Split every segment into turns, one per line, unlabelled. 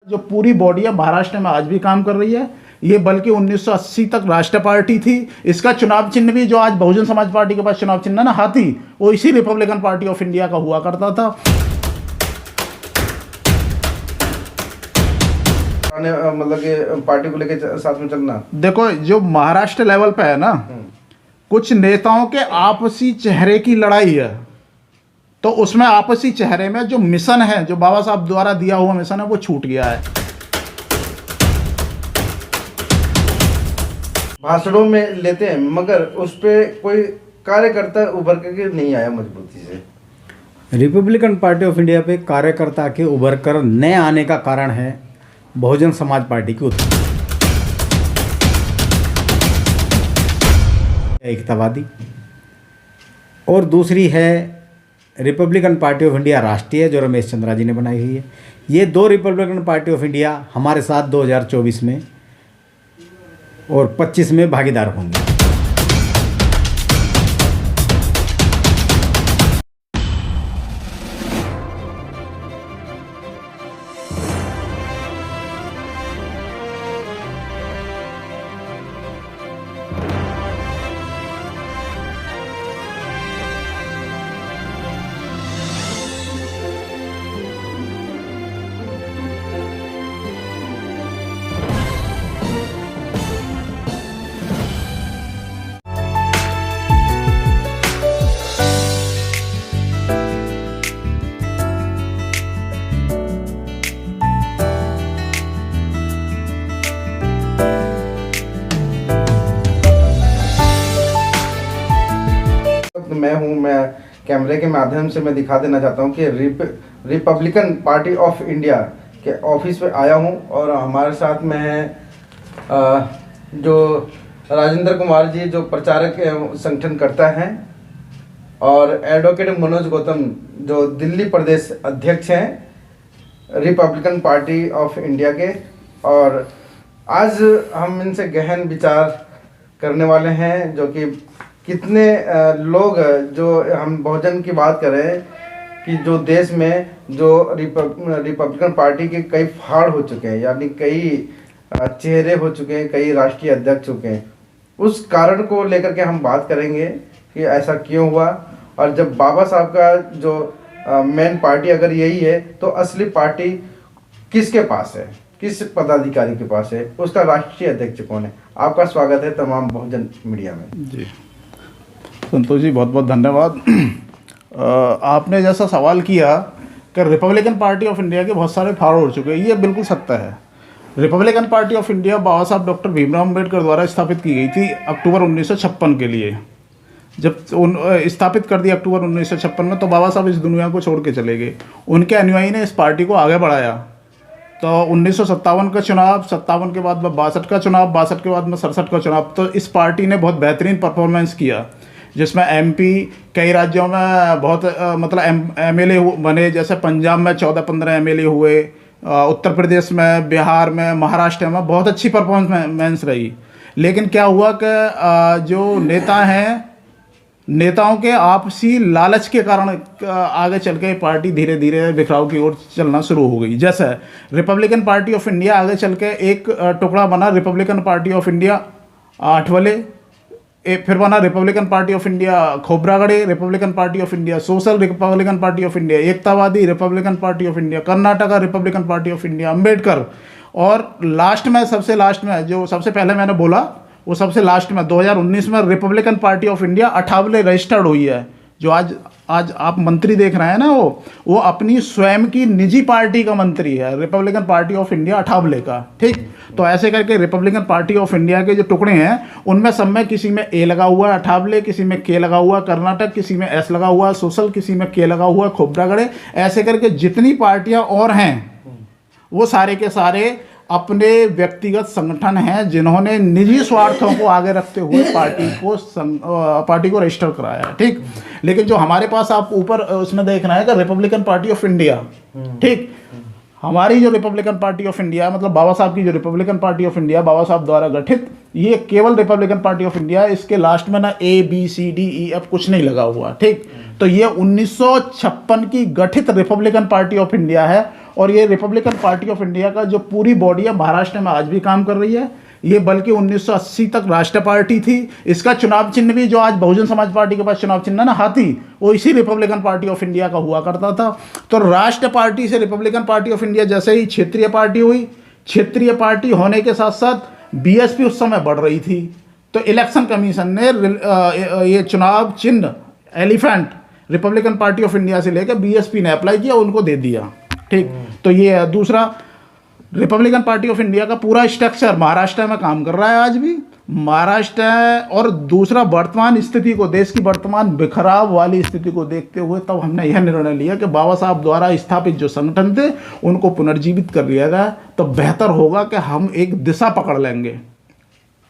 जो पूरी बॉडी है महाराष्ट्र में आज भी काम कर रही है। ये बल्कि 1980 तक राष्ट्र पार्टी थी। इसका चुनाव चिन्ह भी जो आज बहुजन समाज पार्टी के पास चुनाव चिन्ह है ना हाथी, वो इसी रिपब्लिकन पार्टी ऑफ इंडिया का हुआ करता था।
मतलब कि पार्टी को लेके साथ में चलना,
देखो जो महाराष्ट्र लेवल पे है ना, कुछ नेताओं के आपसी चेहरे की लड़ाई है, तो उसमें आपसी चेहरे में जो मिशन है, जो बाबा साहब द्वारा दिया हुआ मिशन है, वो छूट गया है।
भाषणों में लेते हैं मगर उस पे कोई कार्यकर्ता उभर करके नहीं आया मजबूती से।
रिपब्लिकन पार्टी ऑफ इंडिया पे कार्यकर्ता के उभर कर न आने का कारण है बहुजन समाज पार्टी की एकतावादी, और दूसरी है रिपब्लिकन पार्टी ऑफ इंडिया राष्ट्रीय, जो रमेश चंद्रा जी ने बनाई हुई है। ये दो रिपब्लिकन पार्टी ऑफ इंडिया हमारे साथ 2024 में और 25 में भागीदार होंगे।
मैं कैमरे के माध्यम से मैं दिखा देना चाहता हूं कि रिपब्लिकन पार्टी ऑफ इंडिया के ऑफिस पे आया हूं और हमारे साथ में है जो राजेंद्र कुमार जी, जो प्रचारक संगठन करता है, और एडवोकेट मनोज गौतम, जो दिल्ली प्रदेश अध्यक्ष हैं रिपब्लिकन पार्टी ऑफ इंडिया के। और आज हम इनसे गहन विचार करने वाले हैं, जो कि कितने लोग, जो हम बहुजन की बात करें कि जो देश में जो रिपब्लिकन पार्टी के कई फाड़ हो चुके हैं, यानी कई चेहरे हो चुके हैं, कई राष्ट्रीय अध्यक्ष हो चुके हैं, उस कारण को लेकर के हम बात करेंगे कि ऐसा क्यों हुआ। और जब बाबा साहब का जो मेन पार्टी अगर यही है, तो असली पार्टी किसके पास है, किस पदाधिकारी के पास है, उसका राष्ट्रीय अध्यक्ष कौन है। आपका स्वागत है तमाम बहुजन मीडिया में।
जी संतोष जी, बहुत बहुत धन्यवाद। आपने जैसा सवाल किया कि रिपब्लिकन पार्टी ऑफ इंडिया के बहुत सारे फाड़ हो चुके हैं, ये बिल्कुल सत्य है। रिपब्लिकन पार्टी ऑफ इंडिया बाबा साहब डॉक्टर भीमराव अम्बेडकर द्वारा स्थापित की गई थी अक्टूबर 1956 के लिए। जब स्थापित कर दिया अक्टूबर 1956 में, तो बाबा साहब इस दुनिया को छोड़ के चले गए। उनके अनुयायी ने इस पार्टी को आगे बढ़ाया। तो 1957 का चुनाव, 57 के बाद में 62 का चुनाव, 62 के बाद में 67 का चुनाव, तो इस पार्टी ने बहुत बेहतरीन परफॉर्मेंस किया, जिसमें एमपी कई राज्यों में बहुत मतलब एमएलए बने, जैसे पंजाब में 14-15 एमएलए हुए, उत्तर प्रदेश में, बिहार में, महाराष्ट्र में बहुत अच्छी परफॉर्मेंस रही। लेकिन क्या हुआ कि जो नेता हैं, नेताओं के आपसी लालच के कारण आगे चल के पार्टी धीरे धीरे बिखराव की ओर चलना शुरू हो गई। जैसे रिपब्लिकन पार्टी ऑफ इंडिया आगे चल के एक टुकड़ा बना Republican Party of India Athawale, फिर बना Republican Party of India Khobragade, Republican Party of India social, Republican Party of India एकतावादी, Republican Party of India Karnataka, Republican Party of India Ambedkar, और लास्ट में, सबसे लास्ट में, जो सबसे पहले मैंने बोला वो सबसे लास्ट में 2019 में Republican Party of India Athawale registered हुई है। जो आज आप मंत्री देख रहे हैं ना, वो अपनी स्वयं की निजी पार्टी का मंत्री है, Republican Party of India Athawale का। ठीक, तो ऐसे करके रिपब्लिकन पार्टी ऑफ इंडिया के जो टुकड़े हैं, उनमें सब में किसी में ए लगा हुआ है अठावले, किसी में के लगा हुआ कर्नाटक, किसी में एस लगा हुआ सोशल, किसी में के लगा हुआ खोब्रागड़े। ऐसे करके जितनी पार्टियां और हैं, वो सारे के सारे अपने व्यक्तिगत संगठन हैं, जिन्होंने निजी स्वार्थों को आगे रखते हुए पार्टी को रजिस्टर कराया है। ठीक, लेकिन जो हमारे पास आप ऊपर उसमें देख रहे हैं कि रिपब्लिकन पार्टी ऑफ इंडिया, ठीक, हमारी जो रिपब्लिकन पार्टी ऑफ इंडिया, मतलब बाबा साहब की जो रिपब्लिकन पार्टी ऑफ इंडिया बाबा साहब द्वारा गठित, ये केवल रिपब्लिकन पार्टी ऑफ इंडिया, इसके लास्ट में ना ABCDE कुछ नहीं लगा हुआ। ठीक, तो ये 1956 की गठित रिपब्लिकन पार्टी ऑफ इंडिया है, और ये रिपब्लिकन पार्टी ऑफ इंडिया का जो पूरी बॉडी है महाराष्ट्र में आज भी काम कर रही है। ये बल्कि 1980 तक राष्ट्र पार्टी थी। इसका चुनाव चिन्ह भी जो आज बहुजन समाज पार्टी के पास चुनाव चिन्ह है ना हाथी, वो इसी रिपब्लिकन पार्टी ऑफ इंडिया का हुआ करता था। तो राष्ट्र पार्टी से रिपब्लिकन पार्टी ऑफ इंडिया जैसे ही क्षेत्रीय पार्टी हुई, क्षेत्रीय पार्टी होने के साथ साथ बीएसपी उस समय बढ़ रही थी। तो इलेक्शन कमीशन ने ये चुनाव चिन्ह elephant Republican Party of India से लेकर बीएसपी ने अप्लाई किया, उनको दे दिया। ठीक, तो ये है। दूसरा, रिपब्लिकन पार्टी ऑफ इंडिया का पूरा स्ट्रक्चर महाराष्ट्र में काम कर रहा है आज भी, महाराष्ट्र है। और दूसरा, वर्तमान स्थिति को, देश की वर्तमान बिखराव वाली स्थिति को देखते हुए तब हमने यह निर्णय लिया कि बाबा साहब द्वारा स्थापित जो संगठन थे उनको पुनर्जीवित कर लिया जाए, तो बेहतर होगा कि हम एक दिशा पकड़ लेंगे।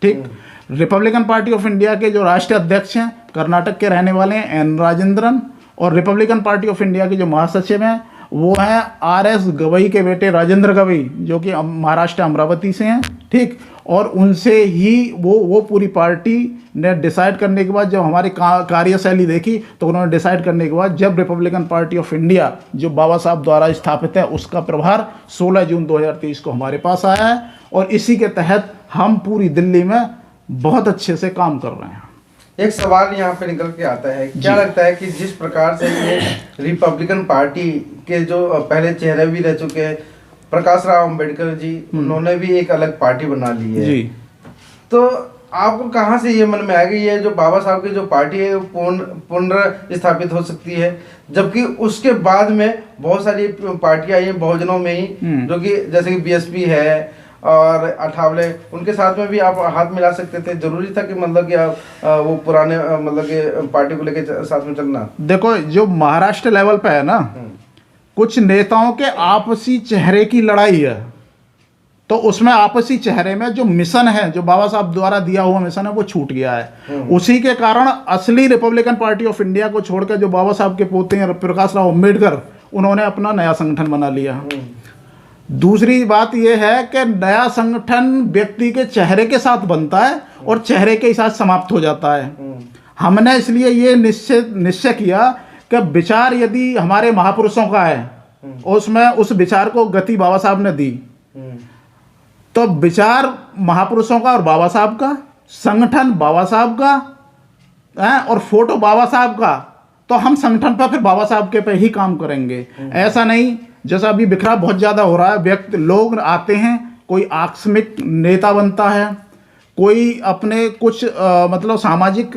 ठीक, रिपब्लिकन पार्टी ऑफ इंडिया के जो राष्ट्रीय अध्यक्ष हैं कर्नाटक के रहने वाले हैं एन राजेंद्रन, और रिपब्लिकन पार्टी ऑफ इंडिया के जो महासचिव हैं वो हैं आर.एस. गवई के बेटे राजेंद्र गवई, जो कि महाराष्ट्र अमरावती से हैं। ठीक, और उनसे ही वो पूरी पार्टी ने डिसाइड करने के बाद, जब हमारी कार्यशैली देखी तो उन्होंने डिसाइड करने के बाद, जब रिपब्लिकन पार्टी ऑफ इंडिया जो बाबा साहब द्वारा स्थापित है उसका प्रभार 16 जून 2023 को हमारे पास आया है, और इसी के तहत हम पूरी दिल्ली में बहुत अच्छे से काम कर रहे हैं।
एक सवाल यहाँ पे निकल के आता है, क्या लगता है कि जिस प्रकार से ये रिपब्लिकन पार्टी के जो पहले चेहरे भी रह चुके हैं, प्रकाश राव अंबेडकर जी, उन्होंने भी एक अलग पार्टी बना ली है जी, तो आपको कहाँ से ये मन में आया कि ये जो बाबा साहब की जो पार्टी है पुनर्स्थापित हो सकती है, जबकि उसके बाद में बहुत सारी पार्टियां आई हैं बहुजनों में ही, जो कि जैसे कि बीएसपी है और अठावले, उनके साथ में भी आप हाथ मिला सकते थे। जरूरी था कि मतलब कि आप वो पुराने मतलब कि पार्टी को लेके साथ में चलना?
देखो, जो महाराष्ट्र लेवल पे है ना, कुछ नेताओं के आपसी चेहरे की लड़ाई है, तो उसमें आपसी चेहरे में जो मिशन है, जो बाबा साहब द्वारा दिया हुआ मिशन है, वो छूट गया है। उसी के कारण असली रिपब्लिकन पार्टी ऑफ इंडिया को छोड़कर जो बाबा साहब के पोते हैं प्रकाश राव अंबेडकर, उन्होंने अपना नया संगठन बना लिया। दूसरी बात यह है कि नया संगठन व्यक्ति के चेहरे के साथ बनता है और चेहरे के साथ समाप्त हो जाता है। हमने इसलिए ये निश्चय किया कि विचार यदि हमारे महापुरुषों का है, उसमें उस विचार को गति बाबा साहब ने दी, तो विचार महापुरुषों का और बाबा साहब का, संगठन बाबा साहब का है और फोटो बाबा साहब का, तो हम संगठन पर फिर बाबा साहब के पे ही काम करेंगे। ऐसा नहीं जैसा अभी बिखराव बहुत ज़्यादा हो रहा है, व्यक्ति लोग आते हैं, कोई आकस्मिक नेता बनता है, कोई अपने कुछ मतलब सामाजिक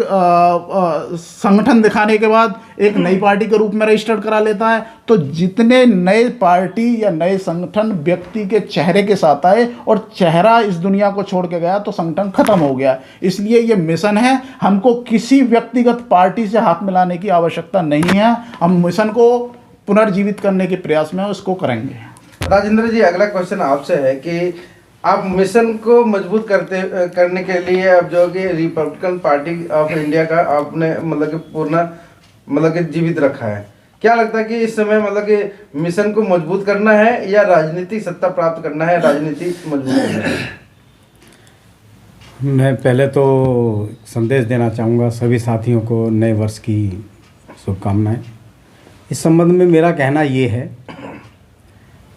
संगठन दिखाने के बाद एक नई पार्टी के रूप में रजिस्टर्ड करा लेता है। तो जितने नए पार्टी या नए संगठन व्यक्ति के चेहरे के साथ आए और चेहरा इस दुनिया को छोड़ के गया तो संगठन खत्म हो गया। इसलिए ये मिशन है, हमको किसी व्यक्तिगत पार्टी से हाथ मिलाने की आवश्यकता नहीं है। हम मिशन को पुनर्जीवित करने के प्रयास में उसको करेंगे।
राजेंद्र जी, अगला क्वेश्चन आपसे है कि आप मिशन को मजबूत करने के लिए अब जो कि रिपब्लिकन पार्टी ऑफ इंडिया का आपने मतलब कि पूर्ण मतलब कि जीवित रखा है, क्या लगता है कि इस समय मतलब कि मिशन को मजबूत करना है या राजनीतिक सत्ता प्राप्त करना है, राजनीति मजबूत करना है?
मैं पहले तो संदेश देना चाहूँगा सभी साथियों को नए वर्ष की शुभकामनाएं। इस संबंध में मेरा कहना ये है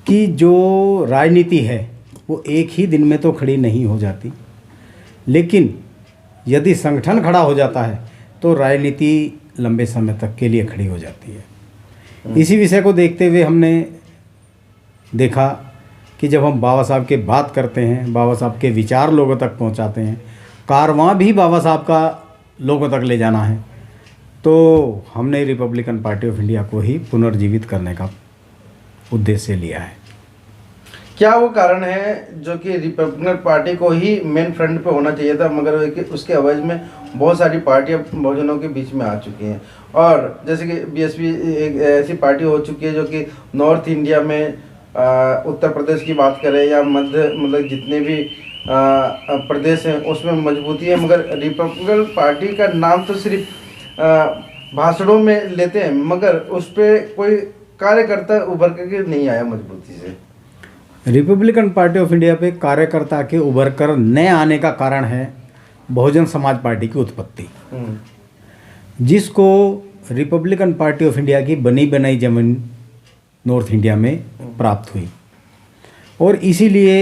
कि जो राजनीति है वो एक ही दिन में तो खड़ी नहीं हो जाती, लेकिन यदि संगठन खड़ा हो जाता है तो राजनीति लंबे समय तक के लिए खड़ी हो जाती है। इसी विषय को देखते हुए हमने देखा कि जब हम बाबा साहब की बात करते हैं, बाबा साहब के विचार लोगों तक पहुंचाते हैं, कारवां भी बाबा साहब का लोगों तक ले जाना है, तो हमने रिपब्लिकन पार्टी ऑफ इंडिया को ही पुनर्जीवित करने का उद्देश्य लिया है।
क्या वो कारण है जो कि रिपब्लिकन पार्टी को ही मेन फ्रंट पे होना चाहिए था, मगर उसके अवज में बहुत सारी पार्टियां बहुजनों के बीच में आ चुकी हैं, और जैसे कि बीएसपी एक ऐसी पार्टी हो चुकी है जो कि नॉर्थ इंडिया में उत्तर प्रदेश की बात करें या मध्य मतलब जितने भी प्रदेश हैं उसमें मजबूती है, मगर रिपब्लिकन पार्टी का नाम तो सिर्फ भाषणों में लेते हैं, मगर उस पर कोई कार्यकर्ता उभर करके नहीं आया मजबूती से।
रिपब्लिकन पार्टी ऑफ इंडिया पे कार्यकर्ता के उभर कर न आने का कारण है बहुजन समाज पार्टी की उत्पत्ति, जिसको रिपब्लिकन पार्टी ऑफ इंडिया की बनी बनाई जमीन नॉर्थ इंडिया में प्राप्त हुई। और इसीलिए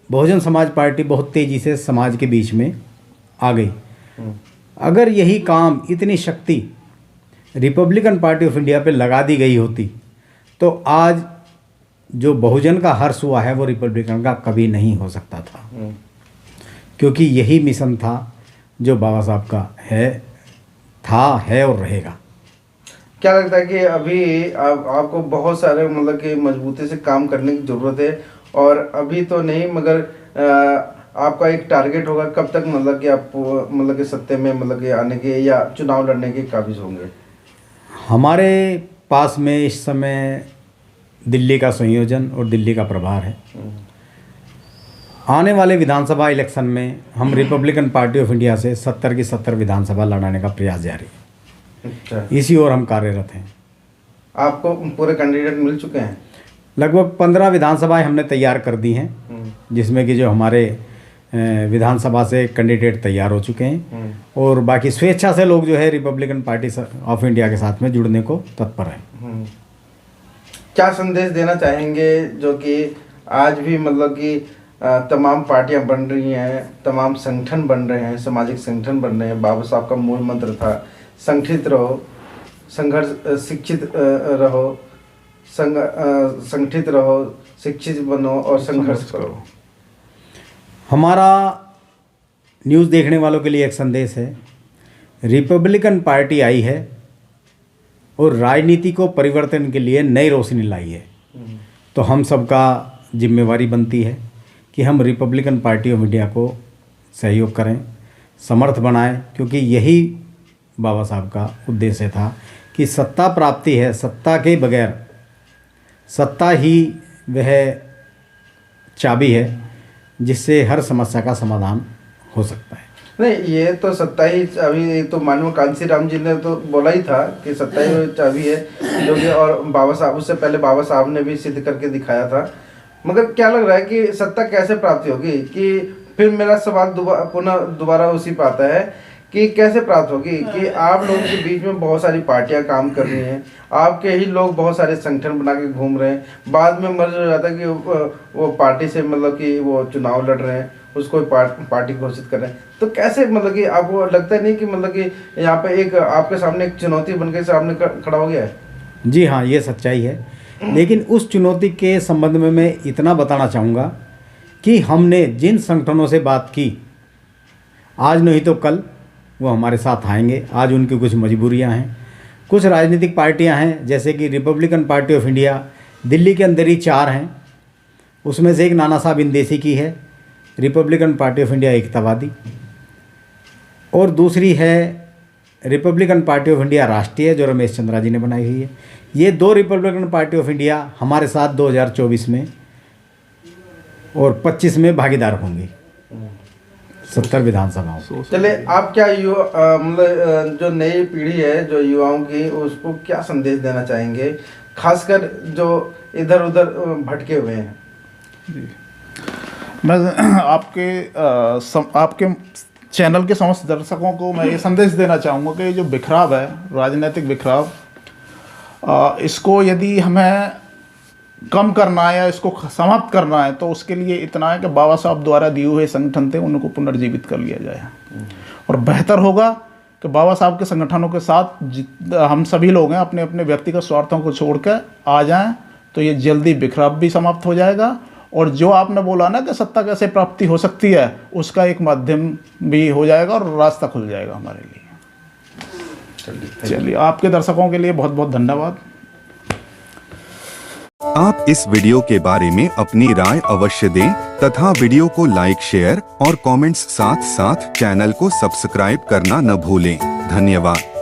बहुजन समाज पार्टी बहुत तेज़ी से समाज के बीच में आ गई। अगर यही काम, इतनी शक्ति रिपब्लिकन पार्टी ऑफ इंडिया पे लगा दी गई होती तो आज जो बहुजन का हर्ष हुआ है वो रिपब्लिकन का कभी नहीं हो सकता था, क्योंकि यही मिशन था जो बाबा साहब का है और रहेगा।
क्या लगता है कि अभी आपको बहुत सारे मतलब कि मजबूती से काम करने की ज़रूरत है, और अभी तो नहीं मगर आपका एक टारगेट होगा कब तक मतलब कि आप मतलब कि सत्ते में मतलब कि आने के या चुनाव लड़ने के काबिज होंगे?
हमारे पास में इस समय दिल्ली का संयोजन और दिल्ली का प्रभार है। आने वाले विधानसभा इलेक्शन में हम रिपब्लिकन पार्टी ऑफ इंडिया से 70 की 70 विधानसभा लड़ाने का प्रयास जारी है।
अच्छा,
इसी ओर हम कार्यरत हैं।
आपको पूरे कैंडिडेट मिल चुके हैं?
लगभग 15 विधानसभाएं हमने तैयार कर दी हैं, जिसमें कि जो हमारे विधानसभा से कैंडिडेट तैयार हो चुके हैं, और बाकी स्वेच्छा से लोग जो है रिपब्लिकन पार्टी ऑफ इंडिया के साथ में जुड़ने को तत्पर हैं।
क्या संदेश देना चाहेंगे जो कि आज भी मतलब कि तमाम पार्टियां बन रही हैं, तमाम संगठन बन रहे हैं, सामाजिक संगठन बन रहे हैं? बाबा साहब का मूल मंत्र था संगठित रहो, संघर्ष, शिक्षित रहो, संगठित रहो, शिक्षित बनो और संघर्ष करो।
हमारा न्यूज़ देखने वालों के लिए एक संदेश है, रिपब्लिकन पार्टी आई है और राजनीति को परिवर्तन के लिए नई रोशनी लाई है। तो हम सबका जिम्मेवारी बनती है कि हम रिपब्लिकन पार्टी ऑफ इंडिया को सहयोग करें, समर्थ बनाएं, क्योंकि यही बाबा साहब का उद्देश्य था कि सत्ता प्राप्ति है, सत्ता के बगैर, सत्ता ही वह चाबी है जिससे हर समस्या का समाधान हो सकता है।
नहीं, ये तो सत्ता ही चाबी, तो मानव कांसी राम जी ने तो बोला ही था कि सत्ता ही चाबी है, जो कि और बाबा साहब, उससे पहले बाबा साहब ने भी सिद्ध करके दिखाया था। मगर क्या लग रहा है कि सत्ता कैसे प्राप्ति होगी? कि फिर मेरा सवाल पुनः दोबारा उसी पे आता है कि कैसे प्राप्त होगी? कि आप लोगों के बीच में बहुत सारी पार्टियां काम कर रही हैं, आपके ही लोग बहुत सारे संगठन बना के घूम रहे हैं, बाद में मर्ज हो जाता है कि वो पार्टी से मतलब कि वो चुनाव लड़ रहे हैं, उसको पार्टी घोषित कर रहे हैं। तो कैसे मतलब कि आपको लगता नहीं कि मतलब कि यहाँ पे एक आपके सामने एक चुनौती बन के सामने खड़ा हो गया है?
जी हाँ, ये सच्चाई है। लेकिन उस चुनौती के संबंध में मैं इतना बताना चाहूँगा कि हमने जिन संगठनों से बात की, आज नहीं तो कल वो हमारे साथ आएंगे। आज उनकी कुछ मजबूरियां हैं, कुछ राजनीतिक पार्टियां हैं, जैसे कि Republican Party of India Delhi के अंदर ही 4 हैं, उसमें से एक नाना साहब इंदेसी की है, रिपब्लिकन पार्टी ऑफ इंडिया एकतावादी, और दूसरी है रिपब्लिकन पार्टी ऑफ इंडिया राष्ट्रीय, जो रमेश चंद्रा जी ने बनाई हुई है। ये 2 रिपब्लिकन पार्टी ऑफ इंडिया हमारे साथ 2024 में और 25 में भागीदार होंगी 70 विधानसभाओं।
चलिए, आप क्या मतलब जो नई पीढ़ी है, जो युवाओं की, उसको क्या संदेश देना चाहेंगे, खासकर जो इधर उधर भटके हुए हैं?
जी, मैं आपके चैनल के समस्त दर्शकों को मैं ये संदेश देना चाहूँगा कि जो बिखराव है, राजनीतिक बिखराव, इसको यदि हमें कम करना है या इसको समाप्त करना है तो उसके लिए इतना है कि बाबा साहब द्वारा दिए हुए संगठन थे, उनको पुनर्जीवित कर लिया जाए। और बेहतर होगा कि बाबा साहब के संगठनों के साथ हम सभी लोग हैं, अपने अपने व्यक्तिगत स्वार्थों को छोड़कर आ जाएं, तो ये जल्दी बिखराव भी समाप्त हो जाएगा। और जो आपने बोला ना कि सत्ता कैसे प्राप्ति हो सकती है, उसका एक माध्यम भी हो जाएगा और रास्ता खुल जाएगा हमारे लिए। चलिए, आपके दर्शकों के लिए बहुत बहुत धन्यवाद।
आप इस वीडियो के बारे में अपनी राय अवश्य दें तथा वीडियो को लाइक, शेयर और कमेंट्स साथ साथ चैनल को सब्सक्राइब करना न भूलें। धन्यवाद।